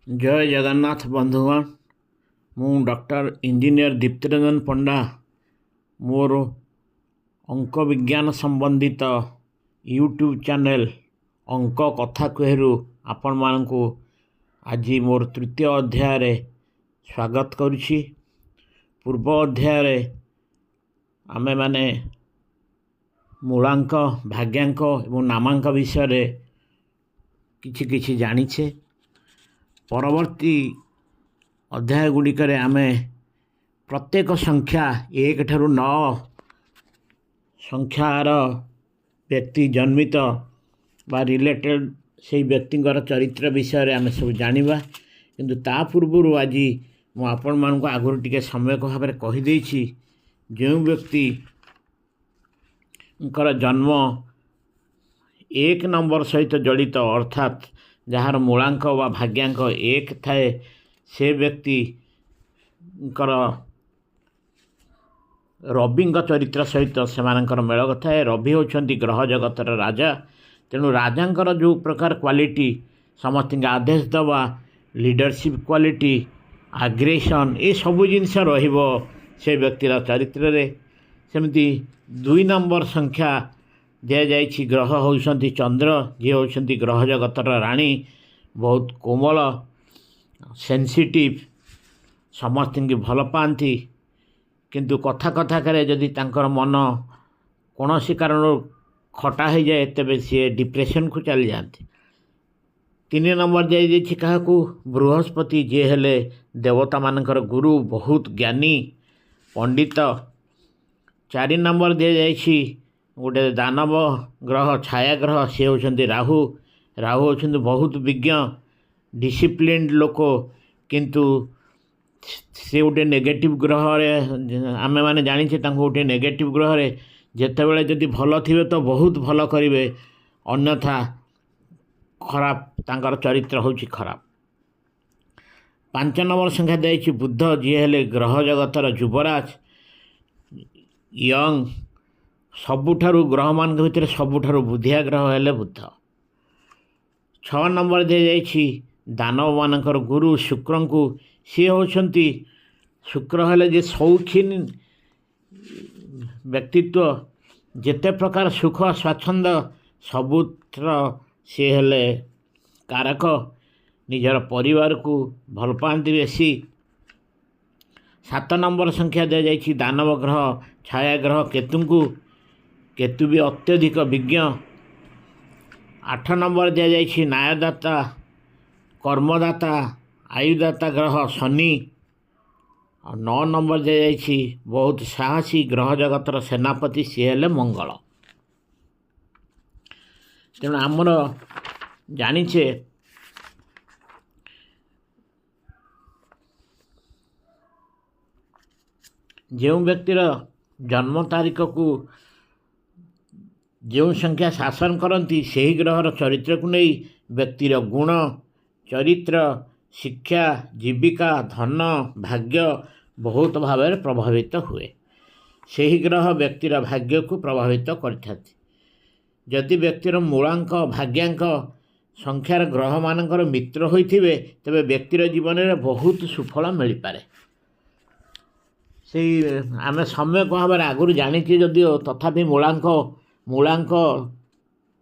जय जगन्नाथ बंधुगण। मु डॉक्टर इंजीनियर दीप्तिरंजन पंडा मोर अंक विज्ञान संबंधित यूट्यूब चैनल अंक कथा कहरु आपण मानकु आज मोर तृतीय अध्याय रे स्वागत करुछि। पूर्व अध्याय रे आमे माने मूलांक भाग्यांक एवं नामांक विषय किछि किछि जानिछे। परवर्ती अध्याय गुड़िकर आमे प्रत्येक संख्या 1 ठारू 9 संख्यार व्यक्ति जन्मित बा रिलेटेड से व्यक्तिंकर चरित्र विषय आमे सब जानिबा। किंतु ता पूर्व आज मु आपण मानक आगुरी टिके समय भाव में कहीदे जो व्यक्ति जन्म 1 नंबर सहित जड़ित अर्थात जार मूलांक व भाग्यांक 1 थाए से व्यक्ति रवि चरित्र सहित से मेल थाए। रवि होती ग्रह जगतर राजा। तेणु राजा जो प्रकार क्वालिटी समस्त आदेश दवा लीडरशिप क्वालिटी आग्रेसन ये सब जिनस से व्यक्तिर चरित्र रे। सेमती 2 नंबर संख्या दि जाइछि ग्रह होउछन्ति चंद्र जी होउछन्ति ग्रह जगतर रानी। बहुत कोमल सेंसिटिव समस्त की भल पाती किंतु कथा कथा करे जदि तांकर मन कौन सी कारण खटा हो जाए तेबे सी डिप्रेशन को चली जाती। 3 नंबर दि क्या बृहस्पति जी हेले देवता मानकर गुरु बहुत ज्ञानी पंडित। 4 नंबर दि जाइछि गोटे दानव ग्रह छाया ग्रह सी होउछन्ति राहु। राहु होउछन्ति बहुत विज्ञ डिसिप्लिन्ड लोक किंतु से गोटे नेगेटिव ग्रह रे आमे माने जानिछे तांको गोटे नेगेटिव ग्रह रे जेतेबेले जदि भल थिबे तो बहुत भल करिवे अन्यथा खराब तांकर चरित्र होउछि खराब। 5 नंबर संख्या देछि बुध जी हेले ग्रह जगतर युवराज यंग सबुठारु ग्रह मान भितर सबुठारु बुद्धिया ग्रह हेले बुध। 6 नंबर दि जाइछि दानव मानकर गुरु शुक्र को सी होउछन्ति शुक्र हेले जे शौखीन व्यक्तित्व जेते प्रकार सुख स्वाच्छंद सबुत्र सी हेले कारक निजर परिवार को भल पाती बेसी। 7 नंबर संख्या दि जाइछि दानव ग्रह छाया ग्रह केतु को केतु भी अत्यधिक विज्ञ। 8 नंबर दि जाइछि न्यायदाता कर्मदाता आयुदाता ग्रह शनि। और 9 नंबर दि जाइछि बहुत साहसी ग्रह जगतर सेनापति सी हेले मंगल। तेणु आमर जानिछे जो व्यक्तिर जन्म तारीख को जो संख्या शासन करती से ही ग्रहर चरित्र को नहीं व्यक्तिर गुण चरित्र शिक्षा जीविका धन भाग्य बहुत भाव में प्रभावित हुए। से ही ग्रह व्यक्तिर भाग्य को प्रभावित करथाति। जदि व्यक्तिर मूलांक भाग्यांक संख्यार ग्रह मानकर मित्र होइथिबे तबे व्यक्तिर जीवन में बहुत सुफल मिल पारे। से आमे समय भाव में आगुरी जानिछे जदिओ तथापि मूलांक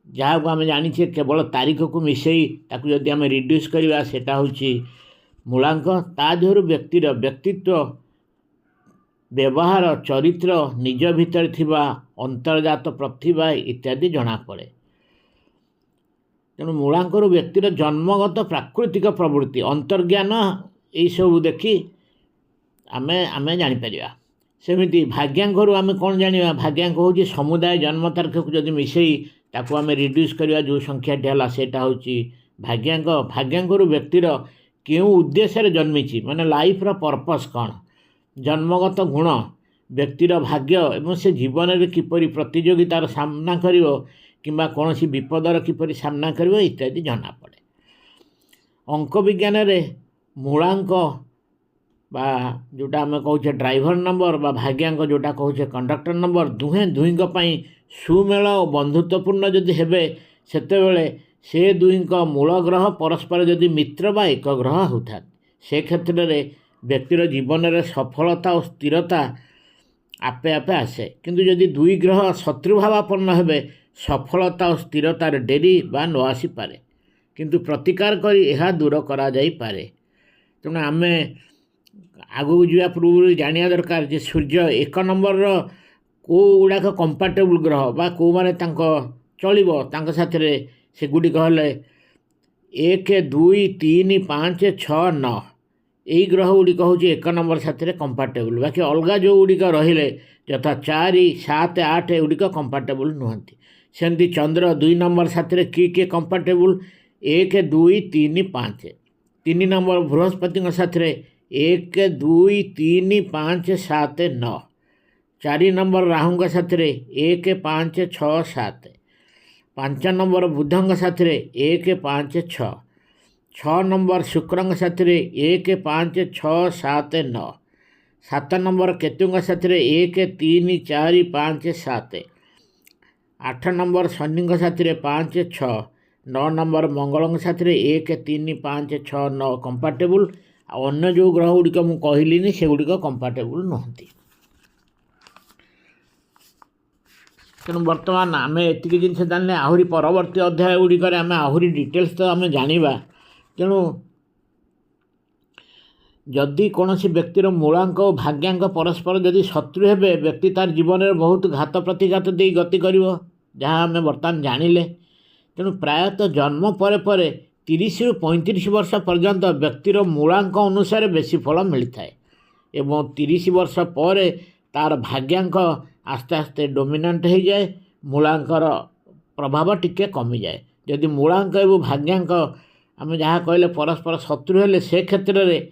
जहाँ को आम जानिछे केवल तारीख को मिसई ताकू जदि आम रिड्यूस करवा सेटा होछि मूलांक। ता देहरु व्यक्तिर व्यक्तित्व व्यवहार चरित्र निज भितर थिबा अंतर्जात प्रतिभा इत्यादि जना पड़े। तेणु मूलांकरु व्यक्तिर जन्मगत प्राकृतिक प्रवृत्ति अंतर्ज्ञान यही सब देखी आमे जानीपर। सेमती भाग्यांकरू आमे कौन जानिबा भाग्यांक हूँ समुदाय जन्म तारीख को जदि मिसई ताकू आमे रिड्यूस करवा जो संख्याटी है सेटा होछि भाग्यांक। भाग्यांकरू व्यक्तिर केउ उद्देश्य जन्मिछि माने लाइफ रो पर्पस कौन जन्मगत गुण व्यक्तिर भाग्य एवं से जीवन में किपरि प्रतियोगितार सामना करिवो किंबा कौनसी विपदर किपरि सामना करिवो इत्यादि जना पड़े। अंक विज्ञान रे मूलांक बा जोटा आम कहे ड्राइवर नंबर बा भाग्यांक जोटा कहे कंडक्टर नंबर दुहें दुहींक पई सुमेल और बंधुत्वपूर्ण जदि हेबे सेतेबेले से दुईଙ୍କ मूल ग्रह परस्पर जदि मित्र बा एक ग्रह होता से क्षेत्र में व्यक्तिर जीवन में सफलता और स्थिरता आपे आपे आसे किंतु जदि दुई ग्रह शत्रुभावापन्न हेबे सफलता और स्थिरतार डेरी बा न आसी पारे किंतु प्रतिकार करी यह दूर करा जाई पारे। तेणु आम आगू जा पूर्व जाना दरकार जे सूर्य एक नंबर को गुड़ाक कंपाटेबल ग्रह बा को माने चलिबो तांको साथरे से गुड़िक हेले 1 2 3 5 6 9 यही ग्रह गुड़िक हूँ एक नंबर साथी कंपाटेबल बाकी अलग जो गुड़िक रहिले यथा 4 7 8 एगुड़िक कंपाटेबल नुहति सेमती चंद्र 2 नंबर साथी किए कंपाटेबल 1 2 3 5 3 नंबर बृहस्पति साथी 1 2 3 5 7 9 4 नंबर राहु साथी 1 5 6 7 5 नंबर बुध साथी 1 5 6 6 नंबर शुक्र साथी 1 5 6 7 9 7 नंबर केतु साथी 1 3 4 5 7 8 नंबर शनि साथी 5 6 9 नंबर मंगल साथी 1 3 5 6 9 कंपाटेबल अन्य जो ग्रह गुड़िक मुझे कहली से गुड़िक कंपाटेबल नुहति। तेणु बर्तमान आम एतिक जिन जाने आहरी परवर्ती अध्याय गुड़िक आम आहरी डिटेल्स तो आम जाना। तेणु जदि कौन व्यक्तिर मूलांक और भाग्यांक परस्पर जदि शत्रु हेबे व्यक्ति तार जीवन में बहुत घात प्रतिघात दे गति कर जहाँ आम बर्तमान जानिले। तेणु प्रायतः जन्म पर 30 रु 35 वर्ष पर्यंत व्यक्तिर मूलांक अनुसार बेसी फल मिलता है एवं 30 वर्ष पर तार भाग्यांक आस्ते आस्ते डोमिनेंट हो जाए मूलांकर प्रभाव टिके कमी जाए। जदि मूलांक एवं भाग्यांक आम जहाँ कहले परस्पर शत्रु हेले से क्षेत्र में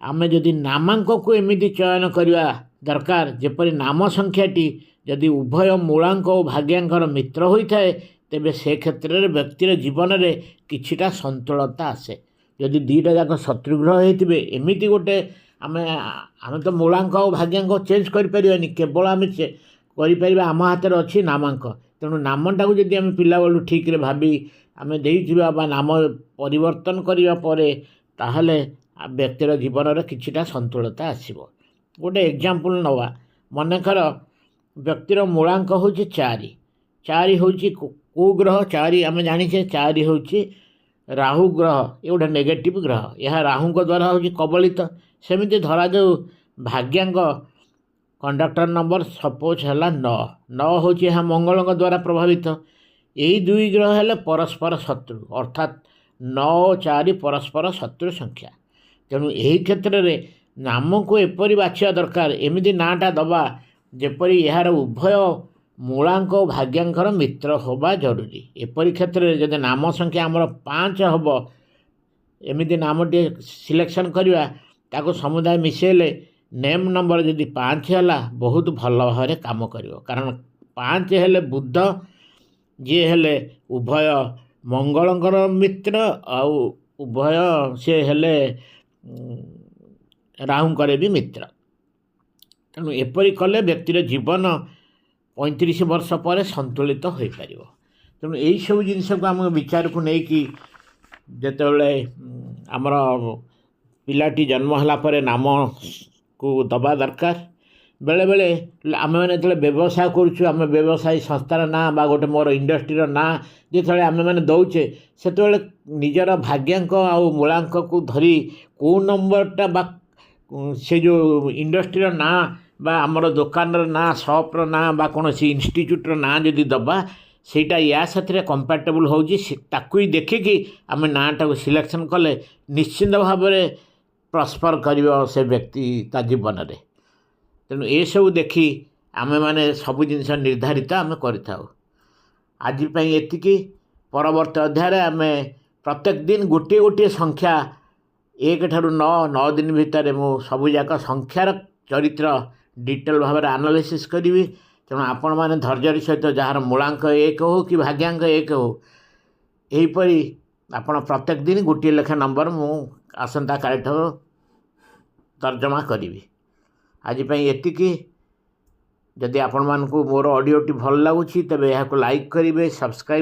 आम जदि नामांक को एमिति चयन करवा दरकार जेपरि नाम संख्याटी जदि उभय मूलांक और भाग्यांकर मित्र होता है तेबे से क्षेत्र में व्यक्तिर जीवन में किछिटा संतुलता आसे। जदि दुईटा जाक शत्रुग्रह होते एमती गोटे आम तो मूलांक और भाग्यांक चेंज करें केवल आम कर आम हाथ में अच्छी नामांक। तेणु नामटा को जब आम पिला बेलू ठीक रे भाभी आम देवा बा नाम परिवर्तन करने ताहले व्यक्तिर जीवन में किछिटा संतुलता आसब। गोटे एग्जांपल नवा मनकर व्यक्तिर मूलांक हूँ 4 4 हूँ को ग्रह 4 आम जाचे 4 हूँ राहु ग्रह ये गोटे नेगेटिव ग्रह यह राहु द्वारा हूँ कबलित सेमती धरा जाऊ भाग्यांक कंडक्टर नंबर सपोज है 9 9 हूँ यह मंगल द्वारा प्रभावित यही दुई ग्रह हेले परस्पर शत्रु अर्थात 9 4 परस्पर शत्रु संख्या। तेणु यही क्षेत्र में नाम को एपरी बाछिया दरकार एमती नाटा दबा जेपरी यार उभय मूलांक और भाग्यांकर मित्र होबा जरूरी। एपरी क्षेत्र में जब नाम संख्या आमर 5 हम एमती नाम टे सिलेक्शन करवा ताको समुदाय मिसेले नेम नंबर जदि 5 है बहुत भल भाव काम कर कारण 5 हेले बुध जी हेले उभय मंगलंकर मित्र आउ उभय से हेले राहुंकर भी मित्र। तेणु एपरी कले व्यक्तिर जीवन 35 वर्ष पर संतुलित हो पार। तेणु यही सब जिनस को आम विचार को लेकिन जिते आमर पिलाटी जन्म है पर नाम को दबा दरकार। बेले बेले आम मैंने जो व्यवसाय करुँ आम व्यवसायी संस्थार ना बा गोटे मोर इंडस्ट्रीर ना जो आम मैंने दौचे से निजर भाग्यांक आ मूलांक को धरी को नंबरटा बा से जो इंडस्ट्रीर ना बा आमर दुकान ना सप्र ना बा कौन इन्स्टिट्यूटर ना जदि दबा सेटा या साथी कंपाटेबल होगी देखिकी आम नाटा को सिलेक्शन कले निश्चिंत भाव में प्रस्पर कर से व्यक्ति ता जीवन में। तेणु ये सब देखी आमे माने सब जिनस निर्धारित आम करती परवर्त अध्याय आम प्रत्येक दिन गोटे गोटे संख्या 1 ठारू 9 9 दिन भितर मु सबुजाक संख्यार चरित्र डिटेल भाव में आनालिसिस करी। तेणु आपण मैंने धैर्य सहित जार मूलांक 1 हो कि भाग्यांक 1 हो यहीपरी आपण प्रत्येक दिन गोटे लेखा नंबर मु आसंता कालीठार तर्जमा करी। आज एतिकी जदि आपण मानकु मोर ऑडियोटी भल लगुच तेबे यहाँ लाइक करेंगे सब्सक्राइब